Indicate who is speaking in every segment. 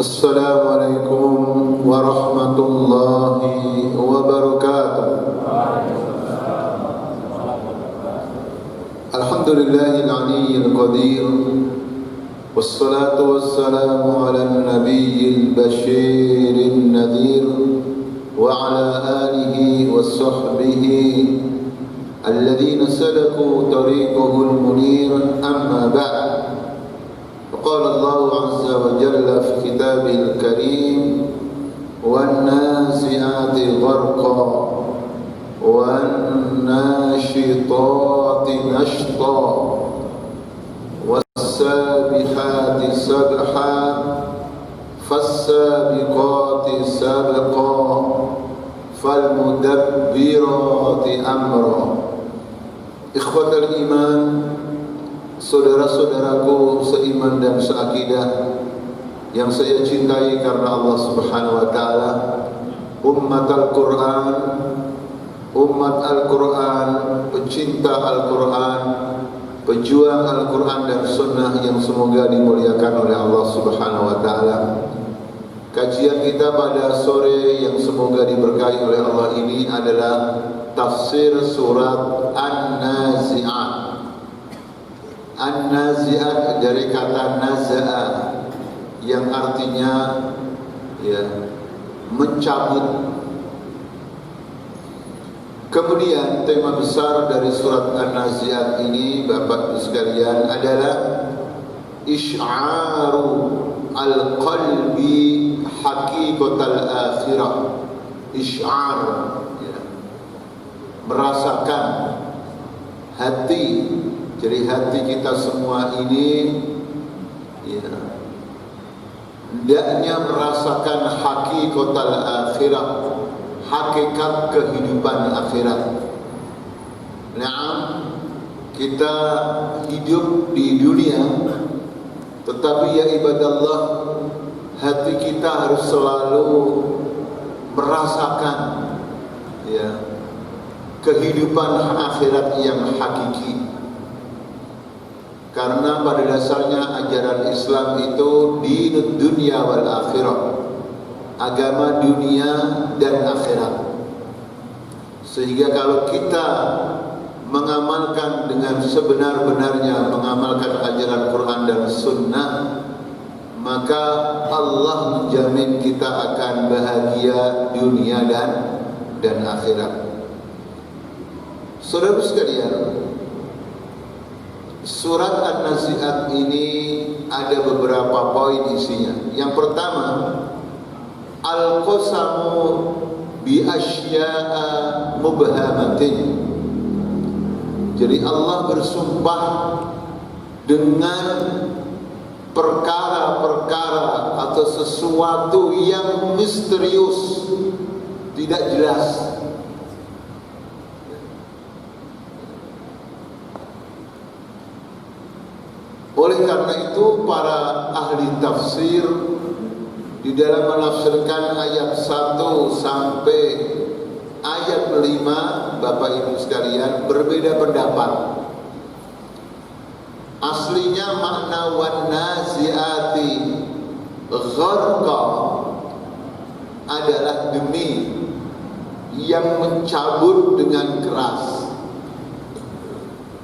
Speaker 1: Assalamualaikum warahmatullahi wabarakatuh. Alhamdulillahil aliyyil qadir, wassalatu wassalamu ala nabiyyil basyirin nadhir wa ala alihi wa sahbihi alladhina salaku tariqahul munir, amma ba'd. قال الله عز وجل في كتابه الكريم والنازعات غرقا والناشطات نشطا والسابحات سبحا فالسابقات سبقا فالمدبرات أمرا. إخوة الإيمان, saudara-saudaraku seiman dan seakidah yang saya cintai karena Allah Subhanahu wa taala, umat Al-Quran, pecinta Al-Quran, pejuang Al-Quran dan sunnah yang semoga dimuliakan oleh Allah Subhanahu wa taala. Kajian kita pada sore yang semoga diberkahi oleh Allah ini adalah tafsir surat An-Nazi'at. An-Nazi'at dari kata naza'a yang artinya mencabut. Kemudian tema besar dari surat An-Nazi'at ini, Bapak Ibu sekalian, adalah isy'aru al-qalbi haqiqatal akhirah. Isy'ar, merasakan hati. Jadi hati kita semua ini hendaknya merasakan haqiqatal akhirah, hakikat kehidupan akhirat. Naam, kita hidup di dunia, tetapi ya ibadallah, hati kita harus selalu merasakan kehidupan akhirat yang hakiki. Karena pada dasarnya ajaran Islam itu dinud dunya wal akhirah, agama dunia dan akhirat. Sehingga kalau kita mengamalkan dengan sebenar-benarnya, mengamalkan ajaran Quran dan Sunnah, maka Allah menjamin kita akan bahagia dunia dan akhirat. Saudara sekalian, surat An-Nazi'at ini ada beberapa poin isinya. Yang pertama, al-qasamu bi asya'a mubhamatin. Jadi Allah bersumpah dengan perkara-perkara atau sesuatu yang misterius, tidak jelas. Oleh karena itu para ahli tafsir di dalam menafsirkan ayat 1 sampai ayat 5, Bapak Ibu sekalian, berbeda pendapat. Aslinya makna wan nazi'ati gharqa adalah demi yang mencabut dengan keras.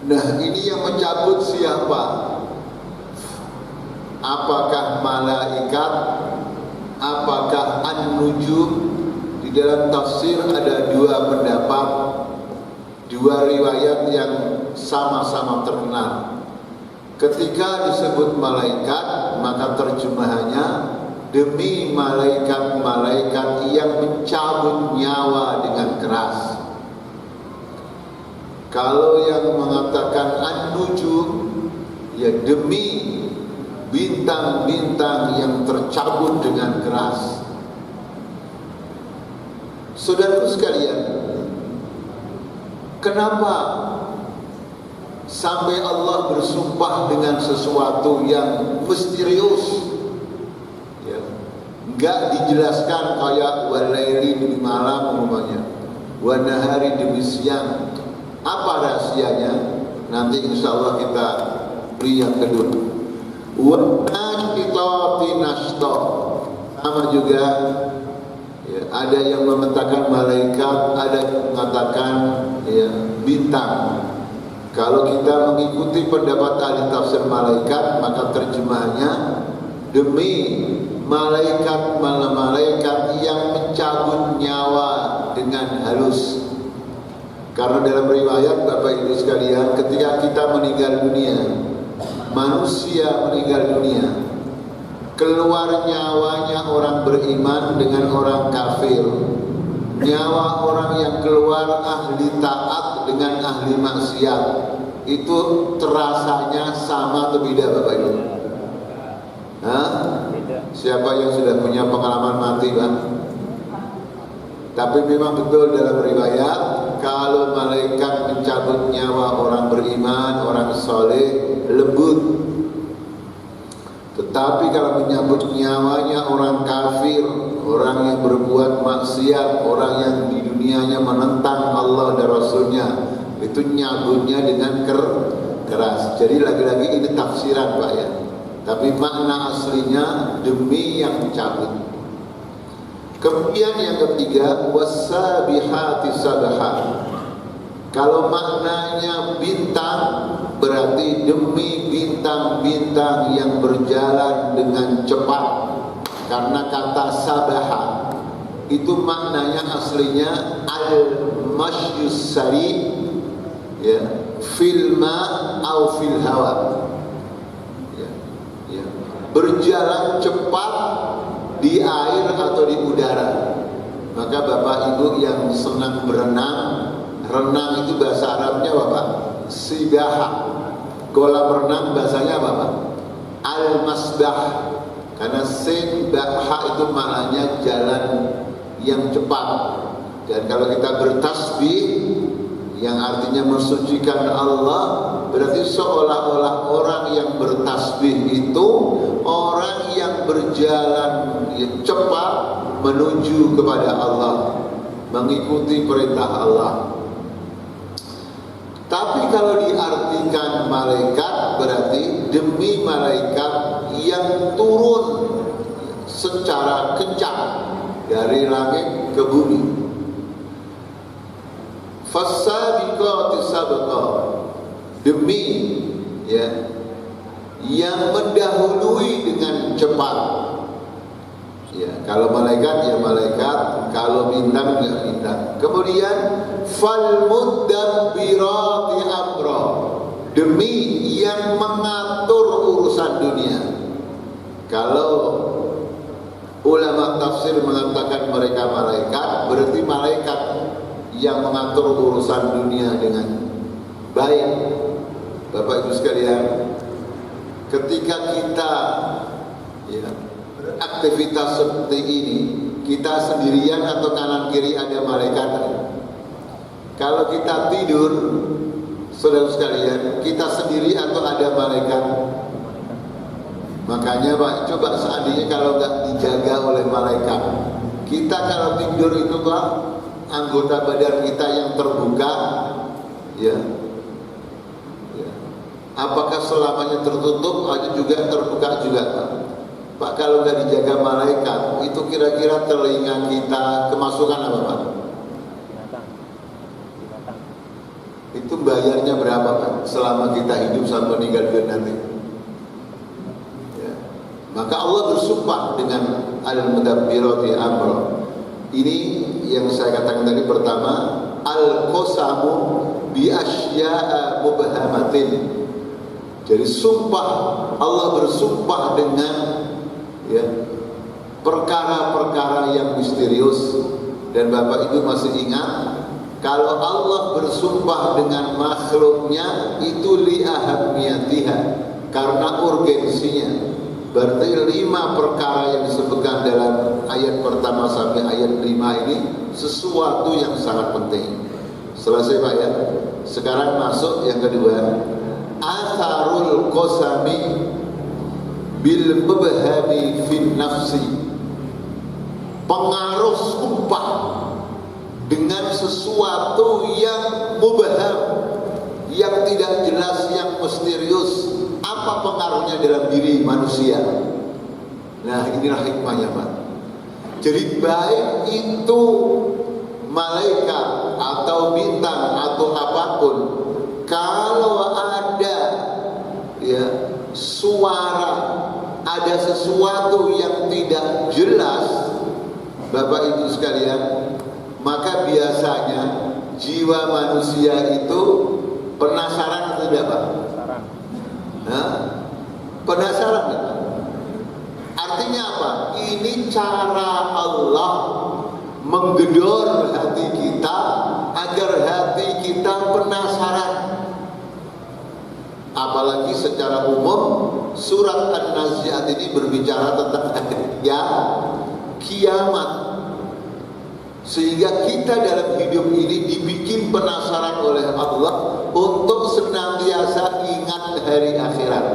Speaker 1: Nah, ini yang mencabut siapa? Apakah malaikat? Apakah an-nujum? Di dalam tafsir ada dua pendapat, dua riwayat yang sama-sama terkenal. Ketika disebut malaikat, maka terjemahannya demi malaikat-malaikat yang mencabut nyawa dengan keras. Kalau yang mengatakan an-nujum, ya demi bintang-bintang yang tercabut dengan keras. Saudaraku sekalian, kenapa sampai Allah bersumpah dengan sesuatu yang misterius? Enggak dijelaskan kayak walaili demi malam umpamanya, wanahari demi siang. Apa rahasianya? Nanti insya Allah kita lihat kedua. Wa nashitati nashta. Sama juga ya, ada yang memetakan malaikat, ada yang mengatakan ya, bintang. Kalau kita mengikuti pendapat ahli tafsir malaikat, maka terjemahannya demi malaikat yang mencabut nyawa dengan halus. Karena dalam riwayat Bapak Ibu sekalian, ketika kita meninggal dunia, manusia meninggal dunia, keluar nyawanya orang beriman dengan orang kafir, nyawa orang yang keluar ahli taat dengan ahli maksiat, itu terasanya sama atau beda Bapak Ibu? Hah? Siapa yang sudah punya pengalaman mati Pak? Tapi memang betul dalam riwayat, kalau malaikat mencabut nyawa orang beriman, orang soleh, lembut. Tetapi kalau menyambut nyawanya orang kafir, orang yang berbuat maksiat, orang yang di dunianya menentang Allah dan Rasulnya, itu nyambutnya dengan keras. Jadi lagi-lagi ini tafsiran Pak ya. Tapi makna aslinya demi yang mencabut. Kemudian yang ketiga, wasabihati sabha. Kalau maknanya bintang, berarti demi bintang-bintang yang berjalan dengan cepat. Karena kata sabaha itu maknanya aslinya al-mashyus sari ya, fil ma au fil hawa. Ya. Berjalan cepat di air atau di udara. Maka Bapak Ibu yang senang berenang, renang itu bahasa Arabnya Bapak sibaha. Kolam renang bahasanya apa Pak? Al-masbah. Karena sin baha itu maknanya jalan yang cepat. Dan kalau kita bertasbih yang artinya mensucikan Allah, berarti seolah-olah orang yang bertasbih itu orang yang berjalan cepat menuju kepada Allah, mengikuti perintah Allah. Tapi kalau diartikan malaikat, berarti demi malaikat yang turun secara kencang dari langit ke bumi. Fasabiqati sabqa, demi ya yang mendahului dengan cepat. Ya, kalau malaikat ya malaikat, kalau bintang ya bintang. Kemudian fal mudabbirati amra, demi yang mengatur urusan dunia. Kalau ulama tafsir mengatakan mereka malaikat, berarti malaikat yang mengatur urusan dunia dengan baik. Bapak Ibu sekalian, ketika kita ya aktivitas seperti ini, kita sendirian atau kanan kiri ada malaikat. Kalau kita tidur, saudara sekalian, kita sendiri atau ada malaikat. Makanya Pak, coba seandainya kalau nggak dijaga oleh malaikat, kita kalau tidur itu Pak, anggota badan kita yang terbuka, ya, apakah selamanya tertutup atau juga terbuka juga Pak? Pak, kalau nggak dijaga malaikat, itu kira-kira telinga kita kemasukan apa Pak? Itu bayarnya berapa Pak? Selama kita hidup sampai meninggal dunia nanti. Ya. Maka Allah bersumpah dengan al-mudabbirati amra. Ini yang saya katakan tadi pertama, al-qasamu bi asya'a mubhamatin. Jadi sumpah, Allah bersumpah dengan ya perkara-perkara yang misterius. Dan Bapak Ibu masih ingat, kalau Allah bersumpah dengan makhluknya itu li'ahamiyatiha, karena urgensinya. Berarti 5 perkara yang disebutkan dalam ayat pertama sampai ayat 5 ini sesuatu yang sangat penting. Selesai Pak ya. Sekarang masuk yang kedua, atharul qasami bil mubhami fin nafsi. Pengaruh sumpah dengan sesuatu yang mubham, yang tidak jelas, yang misterius. Apa pengaruhnya dalam diri manusia? Nah, inilah hikmahnya Pak. Jadi baik itu malaikat atau bintang atau apapun, kalau ada ya suara, ada sesuatu yang tidak jelas, Bapak Ibu sekalian, maka biasanya jiwa manusia itu penasaran atau tidak, Pak? Penasaran. Artinya apa? Ini cara Allah menggedor hati kita agar hati kita penasaran. Apalagi secara umum surat An-Nazi'at ini berbicara tentang kiamat, sehingga kita dalam hidup ini dibikin penasaran oleh Allah untuk senantiasa ingat hari akhirat.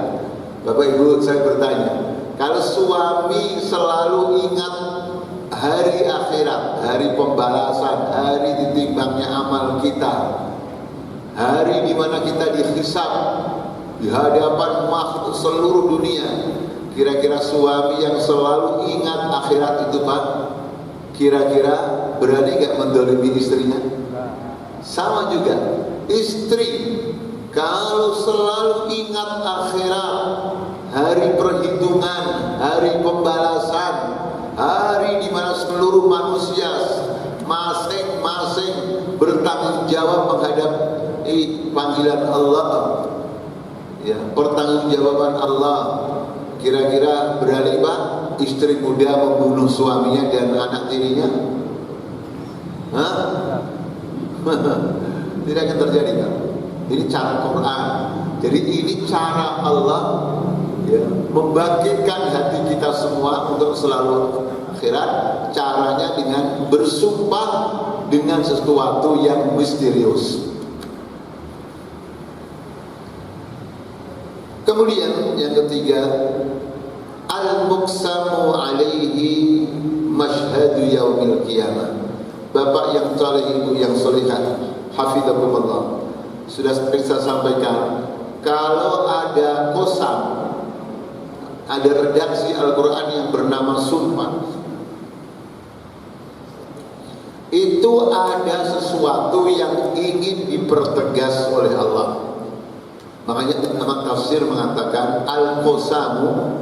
Speaker 1: Bapak Ibu, saya bertanya, kalau suami selalu ingat hari akhirat, hari pembalasan, hari ditimbangnya amal kita, hari di mana kita dihisab di hadapan makhluk seluruh dunia, kira-kira suami yang selalu ingat akhirat itu, Pak, kira-kira berani gak mendolimi istrinya? Sama juga istri kalau selalu ingat akhirat, hari perhitungan, hari pembalasan, hari di mana seluruh manusia masing-masing bertanggung jawab menghadap panggilan Allah, ya, pertanggungjawaban Allah, kira-kira berani Pak istri muda membunuh suaminya dan anak tirinya? Tidak akan terjadi, Pak. Ini cara Quran. Jadi ini cara Allah, ya, membangkitkan hati kita semua untuk selalu akhirat. Caranya dengan bersumpah dengan sesuatu yang misterius. Kemudian yang ketiga, al-muqsamu alaihi masyhadu yaumil qiyamah. Bapak yang saleh, ibu yang salihah, hafizakumullah, sudah sering saya sampaikan, kalau ada qasam, ada redaksi Al-Quran yang bernama sumpah, itu ada sesuatu yang ingin dipertegas oleh Allah. Makanya ulama tafsir mengatakan al-qasamu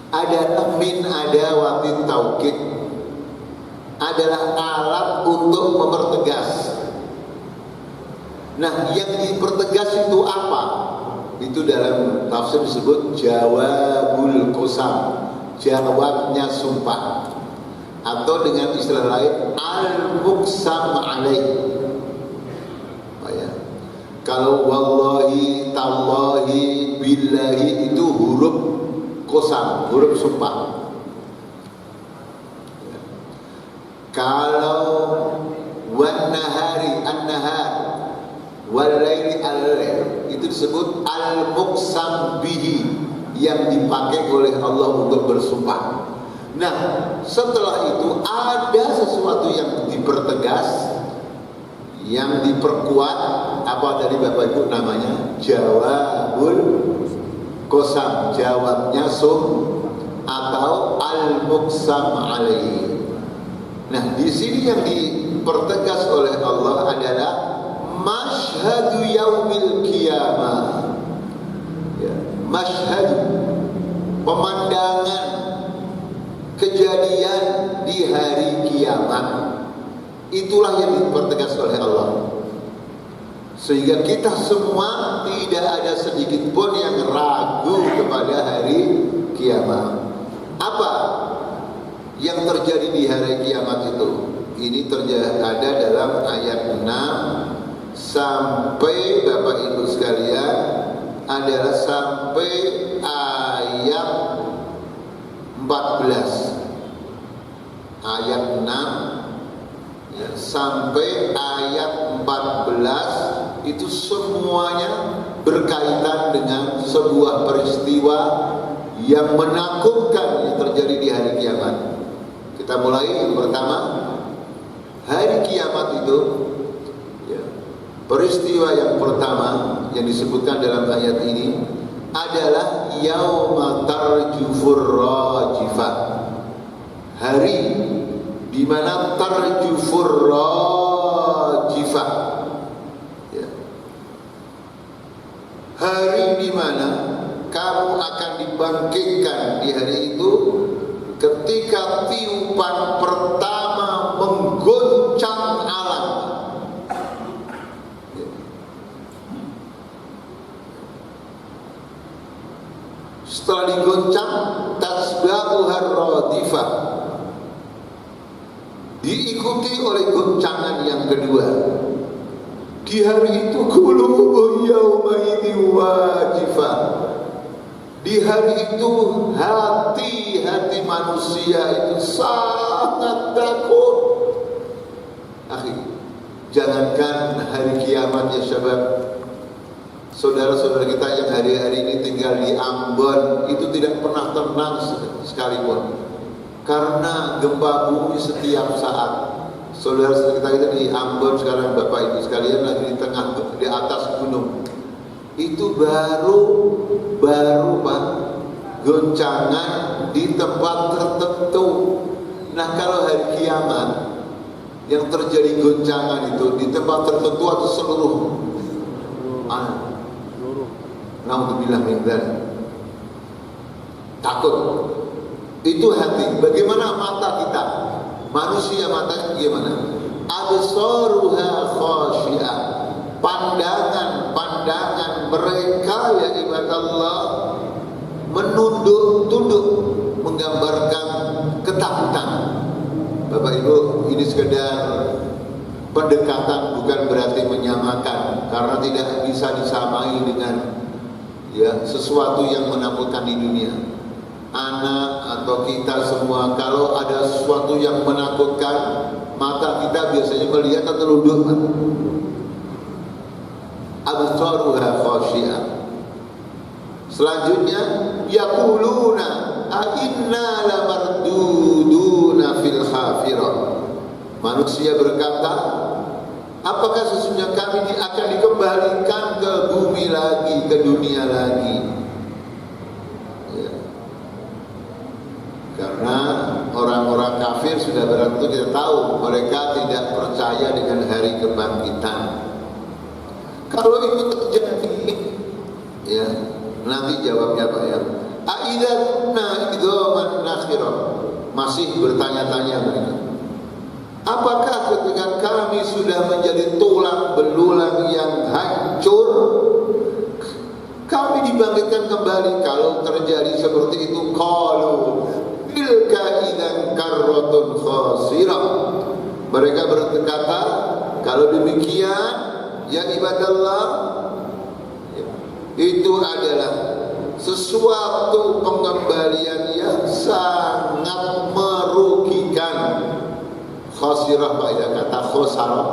Speaker 1: adalah min adawatit taukid, adalah alat untuk mempertegas. Nah, yang dipertegas itu apa? Itu dalam tafsir disebut jawabul qasam, jawabnya sumpah, atau dengan istilah lain al-muqsam alaih. Kalau wallahi, tallahi, billahi itu huruf qasam, huruf sumpah. Kalau wan nahari, an-nahar, wal laili al-lail, itu disebut al-muqsam bihi, yang dipakai oleh Allah untuk bersumpah. Nah, setelah itu ada sesuatu yang dipertegas, yang diperkuat, apa tadi Bapak Ibu namanya? Jawabul qasam, jawabnya atau al-muqsam alaihi. Nah, di sini yang dipertegas oleh Allah adalah masyhadu yaumil qiyamah. Ya, masyhadu, pemandangan kejadian di hari kiamat. Itulah yang dipertegas oleh Allah, sehingga kita semua tidak ada sedikit pun yang ragu kepada hari kiamat. Apa yang terjadi di hari kiamat itu? Ini ada dalam ayat 6 sampai, Bapak Ibu sekalian, adalah sampai ayat 14. Ayat 6 ya, sampai ayat 14 itu semuanya berkaitan dengan sebuah peristiwa yang menakutkan yang terjadi di hari kiamat. Kita mulai yang pertama. Hari kiamat itu, ya, peristiwa yang pertama yang disebutkan dalam ayat ini adalah yauma tarjufur rajifah, hari di mana tarjufur rajifah, ya. Hari di mana kamu akan dibangkitkan di hari itu ketika tiupan pertama menggoncang alam. Setelah digoncang, tasbahuhar radifah, diikuti oleh goncangan yang kedua. Di hari itu qulubuhum yauma idzin wajifah. Di hari itu hati-hati manusia itu sangat takut. Jangankan hari kiamat ya syabab, saudara-saudara kita yang hari-hari ini tinggal di Ambon itu tidak pernah tenang sekalipun karena gempa bumi setiap saat. Saudara-saudara kita di Ambon sekarang, Bapak Ibu sekalian, lagi di tengah, di atas gunung. Itu baru Pak, goncangan di tempat tertentu. Nah, kalau hari kiamat yang terjadi goncangan itu di tempat tertentu atau seluruh naudzubillah min dzalik. Takut. Itu hati. Bagaimana mata kita? Manusia matanya gimana? Absaruha khasyi'ah. Pandangan mereka ya ibadallah menunduk-tunduk, menggambarkan ketakutan. Bapak Ibu, ini sekedar pendekatan, bukan berarti menyamakan, karena tidak bisa disamai dengan ya sesuatu yang menakutkan di dunia. Anak atau kita semua, kalau ada sesuatu yang menakutkan, mata kita biasanya melihat atau tunduk. Absaruha khasyi'ah. Selanjutnya yaquluna a inna lamarduduna fil khafirah. Manusia berkata, apakah sesungguhnya kami akan dikembalikan ke bumi lagi, ke dunia lagi? Ya. Karena orang-orang kafir sudah berarti kita tahu mereka tidak percaya dengan hari kebangkitan. Kalau itu terjadi, ya nanti jawabnya Pak ya. Aidatna idzaman nakhirah. Masih bertanya-tanya mereka. Apakah ketika kami sudah menjadi tulang belulang yang hancur, kami dibangkitkan kembali? Kalau terjadi seperti itu, qalu tilka idzan karratun khasirah. Mereka berkata, kalau demikian ya ibadallah, itu adalah sesuatu pengembalian yang sangat merugikan. Khasirah Pak ya, kata khosarah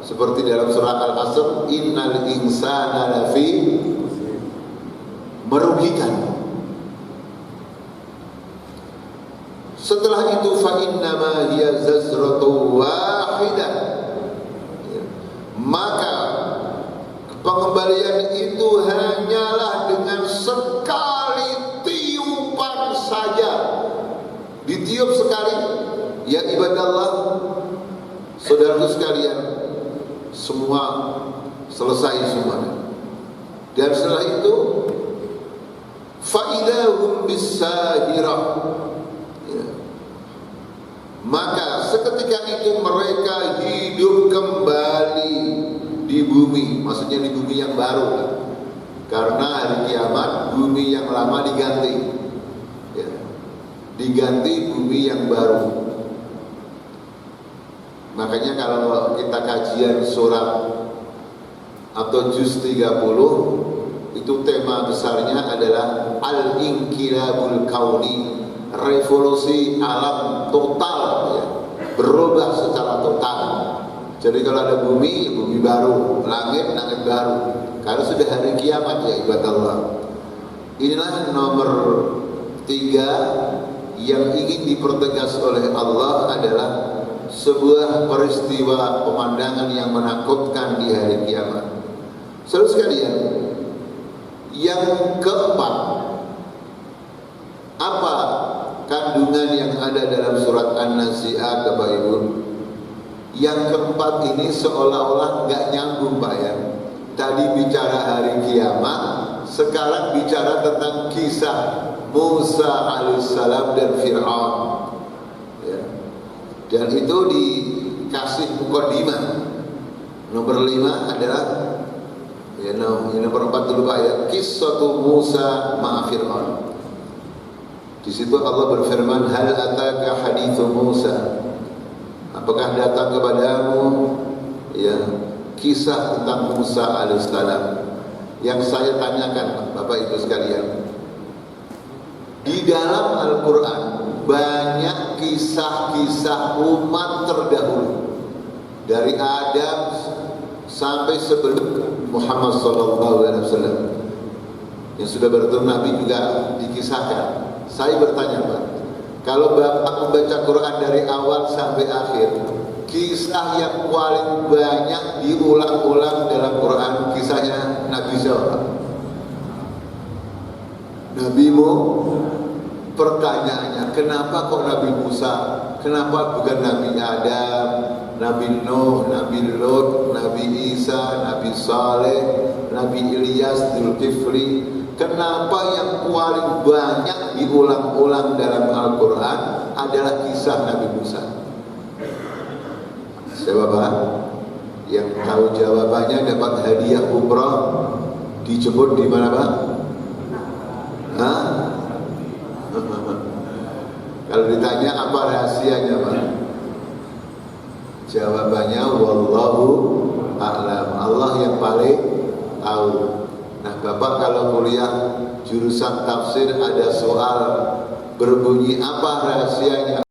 Speaker 1: seperti dalam surah Al-Asr, innal insana lafi, merugikan. Setelah itu fa innama hiya zazratu wahidah, maka pengembalian itu hanyalah dengan sekali tiupan saja. Ditiup sekali, ya ibadallah, saudaraku sekalian, semua selesai semuanya. Dan setelah itu faidahum bisahirah, ya. Maka seketika itu mereka hidup kembali di bumi, maksudnya di bumi yang baru, karena hari kiamat bumi yang lama diganti, ya. Diganti bumi yang baru. Makanya kalau kita kajian surat atau juz 30, itu tema besarnya adalah al-inqilabul kauni, revolusi alam total, ya. Berubah secara total. Jadi kalau ada bumi, bumi baru, langit baru. Kalau sudah hari kiamat ya ibadallah. Inilah nomor 3 yang ingin dipertegas oleh Allah adalah sebuah peristiwa pemandangan yang menakutkan di hari kiamat. Saudara sekalian, yang keempat, apa kandungan yang ada dalam surat An-Nazi'at, Bapak Ibu. Yang keempat ini seolah-olah nggak nyambung, Pak ya. Tadi bicara hari kiamat, sekarang bicara tentang kisah Musa alaihissalam dan Fir'aun ya. Dan itu dikasih mukaddimah. Nomor 5 adalah ya, nomor 4 dulu Pak ya, Qissatu Musa ma'a Fir'aun. Di situ Allah berfirman, hal ataka hadithu Musa, apakah datang kepadamu ya kisah tentang Musa alaihissalam. Yang saya tanyakan Bapak Ibu sekalian, di dalam Al-Quran banyak kisah-kisah umat terdahulu dari Adam sampai sebelum Muhammad SAW yang sudah berturun Nabi juga dikisahkan. Saya bertanya Pak, kalau Bapak membaca Quran dari awal sampai akhir, kisah yang paling banyak diulang-ulang dalam Quran kisahnya Nabi siapa? Nabimu. Pertanyaannya, kenapa kok Nabi Musa? Kenapa bukan Nabi Adam, Nabi Nuh, Nabi Lut, Nabi Isa, Nabi Saleh, Nabi Ilyas, Zulkifli? Kenapa yang paling banyak diulang-ulang dalam Al-Quran adalah kisah Nabi Musa? Siapa Pak? Yang tahu jawabannya dapat hadiah umrah, dijemput di mana Pak? Hah? Kalau ditanya apa rahasianya Pak? Jawabannya wallahu a'lam, Allah yang paling tahu. Nah Bapak kalau kuliah jurusan tafsir ada soal berbunyi apa rahasianya